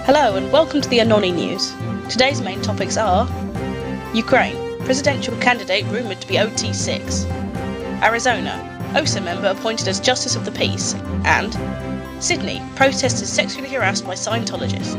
Hello and welcome to the AnonyNEWS. Today's main topics are Ukraine, presidential candidate rumoured to be OT6, Arizona, OSA member appointed as Justice of the Peace, and Sydney, protesters sexually harassed by Scientologists.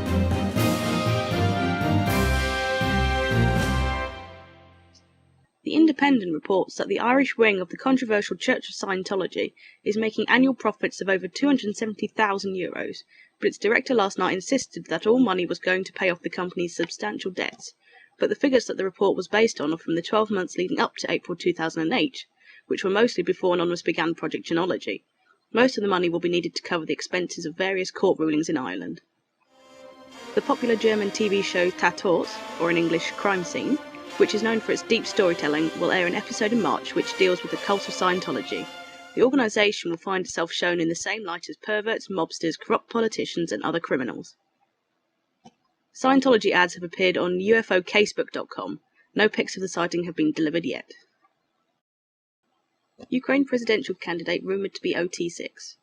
The Independent reports that the Irish wing of the controversial Church of Scientology is making annual profits of over €270,000, but its director last night insisted that all money was going to pay off the company's substantial debts. But the figures that the report was based on are from the 12 months leading up to April 2008, which were mostly before Anonymous began Project Genealogy. Most of the money will be needed to cover the expenses of various court rulings in Ireland. The popular German TV show Tatort, or in English Crime Scene, which is known for its deep storytelling, will air an episode in March which deals with the cult of Scientology. The organisation will find itself shown in the same light as perverts, mobsters, corrupt politicians and other criminals. Scientology ads have appeared on UFOcasebook.com. No pics of the sighting have been delivered yet. Ukraine presidential candidate rumoured to be OT6.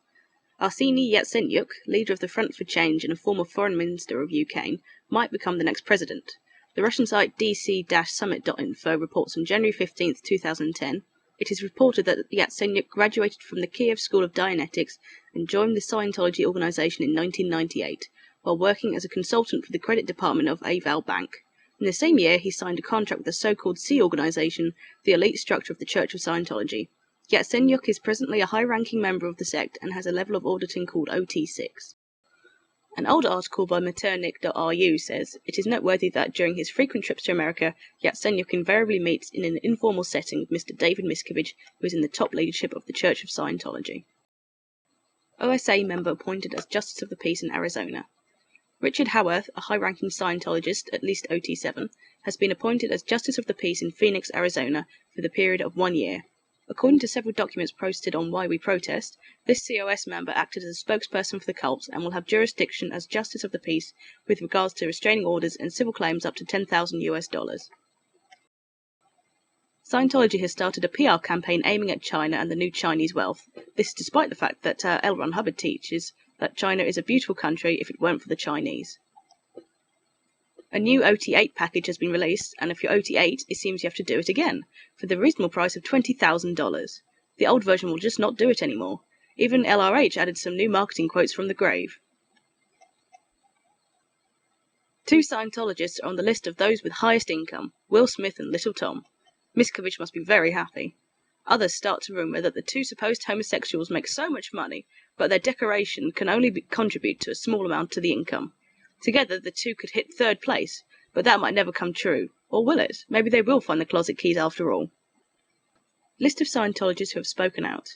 Arseniy Yatsenyuk, leader of the Front for Change and a former foreign minister of Ukraine, might become the next president. The Russian site dc-summit.info reports on January 15, 2010, it is reported that Yatsenyuk graduated from the Kiev School of Dianetics and joined the Scientology organization in 1998, while working as a consultant for the credit department of Aval Bank. In the same year, he signed a contract with the so-called C organization, the elite structure of the Church of Scientology. Yatsenyuk is presently a high-ranking member of the sect and has a level of auditing called OT6. An old article by Metternich.ru says, it is noteworthy that during his frequent trips to America, Yatsenyuk invariably meets in an informal setting with Mr. David Miscavige, who is in the top leadership of the Church of Scientology. OSA member appointed as Justice of the Peace in Arizona. Richard Howarth, a high-ranking Scientologist, at least OT7, has been appointed as Justice of the Peace in Phoenix, Arizona, for the period of 1 year. According to several documents posted on Why We Protest, this COS member acted as a spokesperson for the cult and will have jurisdiction as Justice of the Peace with regards to restraining orders and civil claims up to $10,000. Scientology has started a PR campaign aiming at China and the new Chinese wealth. This is despite the fact that L. Ron Hubbard teaches that China is a beautiful country if it weren't for the Chinese. A new OT8 package has been released, and if you're OT8, it seems you have to do it again, for the reasonable price of $20,000. The old version will just not do it anymore. Even LRH added some new marketing quotes from the grave. 2 Scientologists are on the list of those with highest income, Will Smith and Little Tom. Miscavige must be very happy. Others start to rumour that the 2 supposed homosexuals make so much money, but their decoration can only contribute to a small amount to the income. Together, the 2 could hit 3rd place, but that might never come true. Or will it? Maybe they will find the closet keys after all. List of Scientologists who have spoken out.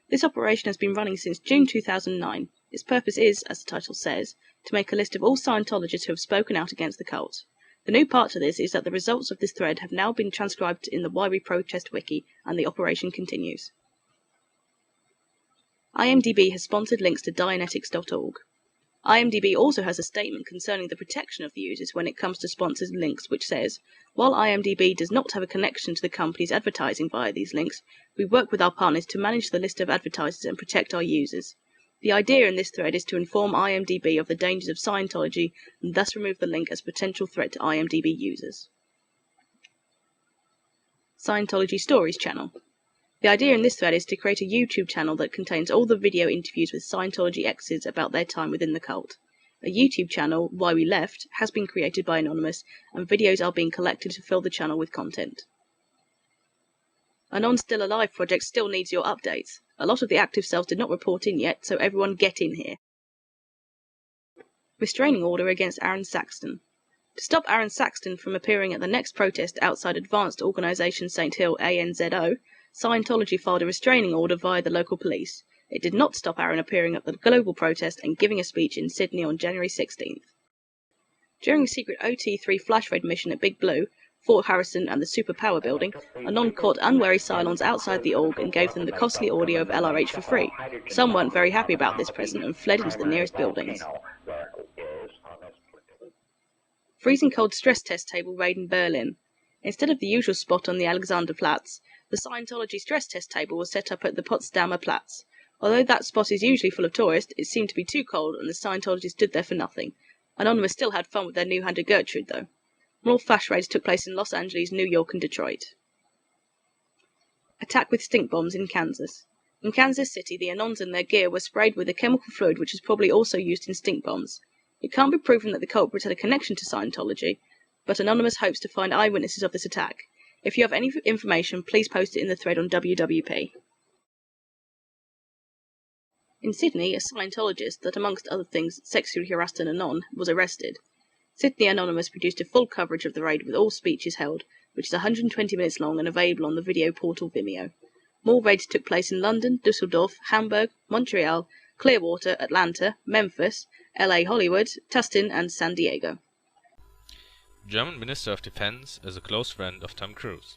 This operation has been running since June 2009. Its purpose is, as the title says, to make a list of all Scientologists who have spoken out against the cult. The new part to this is that the results of this thread have now been transcribed in the Why We Protest wiki, and the operation continues. IMDb has sponsored links to Dianetics.org. IMDb also has a statement concerning the protection of the users when it comes to sponsored links, which says, while IMDb does not have a connection to the company's advertising via these links, we work with our partners to manage the list of advertisers and protect our users. The idea in this thread is to inform IMDb of the dangers of Scientology and thus remove the link as a potential threat to IMDb users. Scientology Stories channel. The idea in this thread is to create a YouTube channel that contains all the video interviews with Scientology exes about their time within the cult. A YouTube channel, Why We Left, has been created by Anonymous, and videos are being collected to fill the channel with content. Anon Still Alive project still needs your updates. A lot of the active cells did not report in yet, so everyone get in here. Restraining order against Aaron Saxton. To stop Aaron Saxton from appearing at the next protest outside Advanced Organisation St Hill ANZO, Scientology filed a restraining order via the local police. It did not stop Aaron appearing at the global protest and giving a speech in Sydney on January 16th. During a secret OT3 flash raid mission at Big Blue, Fort Harrison and the Superpower building, Anon caught unwary Cylons outside the org and gave them the costly audio of LRH for free. Some weren't very happy about this present and fled into the nearest buildings. Freezing cold stress test table raid in Berlin. Instead of the usual spot on the Alexanderplatz, the Scientology stress test table was set up at the Potsdamer Platz. Although that spot is usually full of tourists, it seemed to be too cold and the Scientologists stood there for nothing. Anonymous still had fun with their new-handed Gertrude, though. More flash raids took place in Los Angeles, New York, and Detroit. Attack with stink bombs in Kansas. In Kansas City, the Anons and their gear were sprayed with a chemical fluid which is probably also used in stink bombs. It can't be proven that the culprits had a connection to Scientology, but Anonymous hopes to find eyewitnesses of this attack. If you have any information, please post it in the thread on WWP. In Sydney, a Scientologist that, amongst other things, sexually harassed an Anon, was arrested. Sydney Anonymous produced a full coverage of the raid with all speeches held, which is 120 minutes long and available on the video portal Vimeo. More raids took place in London, Dusseldorf, Hamburg, Montreal, Clearwater, Atlanta, Memphis, LA Hollywood, Tustin, and San Diego. German Minister of Defense is a close friend of Tom Cruise.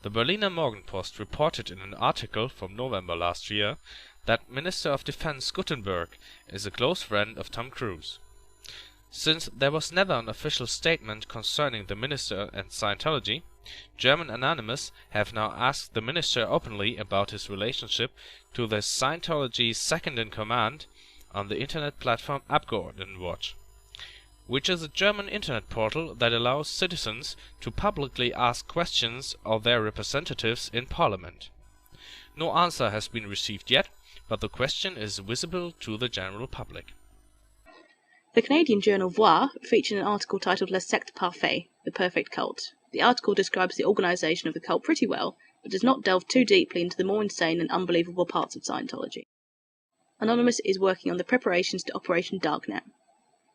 The Berliner Morgenpost reported in an article from November last year that Minister of Defense Guttenberg is a close friend of Tom Cruise. Since there was never an official statement concerning the minister and Scientology, German Anonymous have now asked the minister openly about his relationship to the Scientology's second-in-command on the internet platform Abgeordnetenwatch, which is a German internet portal that allows citizens to publicly ask questions of their representatives in parliament. No answer has been received yet, but the question is visible to the general public. The Canadian journal Voir featured an article titled La Secte Parfaite, The Perfect Cult. The article describes the organisation of the cult pretty well, but does not delve too deeply into the more insane and unbelievable parts of Scientology. Anonymous is working on the preparations to Operation Darknet.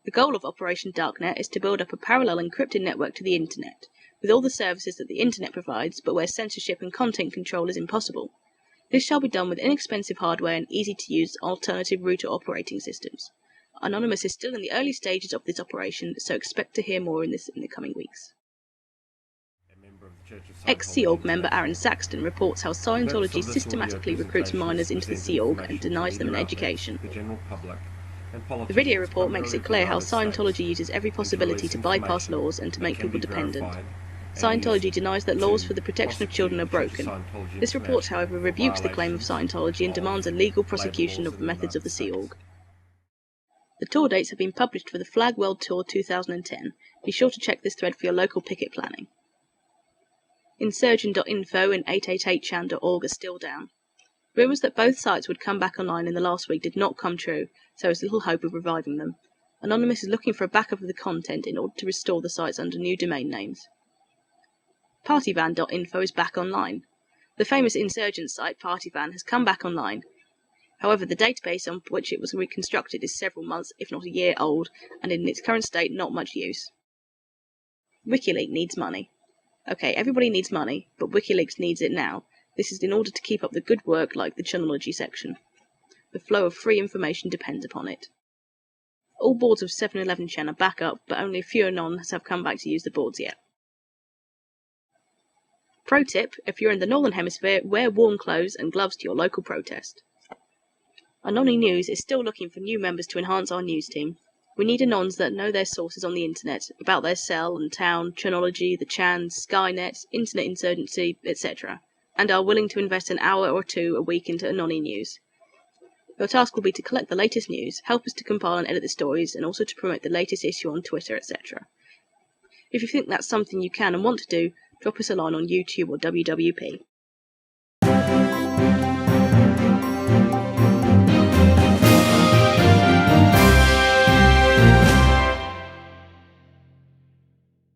The goal of Operation Darknet is to build up a parallel encrypted network to the Internet, with all the services that the Internet provides, but where censorship and content control is impossible. This shall be done with inexpensive hardware and easy-to-use alternative router operating systems. Anonymous is still in the early stages of this operation, so expect to hear more in the coming weeks. Ex-Sea Org member Aaron Saxton reports how Scientology systematically recruits minors into the Sea Org and denies them an education. The video report makes it clear how Scientology uses every possibility to bypass laws and to make people dependent. Scientology denies that laws for the protection of children are broken. This report, however, rebukes the claim of Scientology and demands a legal prosecution of the methods of the Sea Org. The tour dates have been published for the Flag World Tour 2010. Be sure to check this thread for your local picket planning. Insurgent.info and 888chan.org are still down. Rumours that both sites would come back online in the last week did not come true, so there is little hope of reviving them. Anonymous is looking for a backup of the content in order to restore the sites under new domain names. Partyvan.info is back online. The famous insurgent site Partyvan has come back online. However, the database on which it was reconstructed is several months, if not a year old, and in its current state not much use. WikiLeaks needs money. Okay, everybody needs money, but WikiLeaks needs it now. This is in order to keep up the good work like the Chronology section. The flow of free information depends upon it. All boards of 7-Eleven-Chen are back up, but only a few Anons have come back to use the boards yet. Pro tip, if you're in the Northern Hemisphere, wear warm clothes and gloves to your local protest. AnonyNEWS is still looking for new members to enhance our news team. We need Anons that know their sources on the internet, about their cell and town, Chronology, the Chans, Skynet, internet insurgency, etc., and are willing to invest an hour or two a week into AnonyNEWS. Your task will be to collect the latest news, help us to compile and edit the stories, and also to promote the latest issue on Twitter, etc. If you think that's something you can and want to do, drop us a line on YouTube or WWP.